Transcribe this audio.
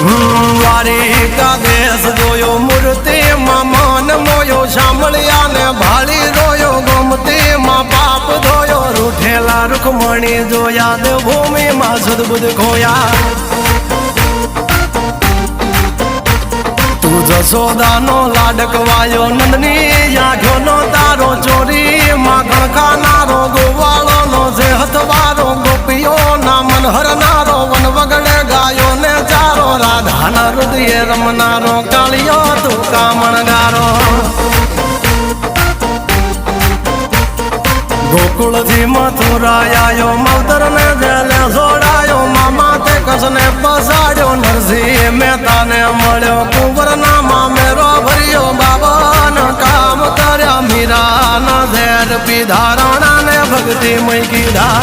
દ્વારિકા દેશ જોયો મૂર્તિમાં મન મોયો સાંભળ્યા ને ભાળી રોયો ગોમતીમાં પાપ ધોયો રૂઠેલા રૂખમણી જોયા દેવભૂમિમાં સદબુદ્ધ ખોયા તું જશોદાનો લાડકવાયો નંદની આંખોનો તારો ચોરી માં ગણખાનારો ગોવાળોનો જે હથવારો ગોપીઓના મન હરનારો વન વગડે ગાયો ને ચારો રાધાના હૃદયે રમનારો કાળિયો તું કામણગારો ગોકુળથી મથુરાયો મવતર ને જેલે જોડાયો મામા તે કસને પસાડ્યો નરસિંહ મહેતાને મળ્યો કુંવરના મામેરો ભર્યો બાબન કામ કર્યા મીરાના ઝેર પીધા રાણાને ભક્તિ મય કીધા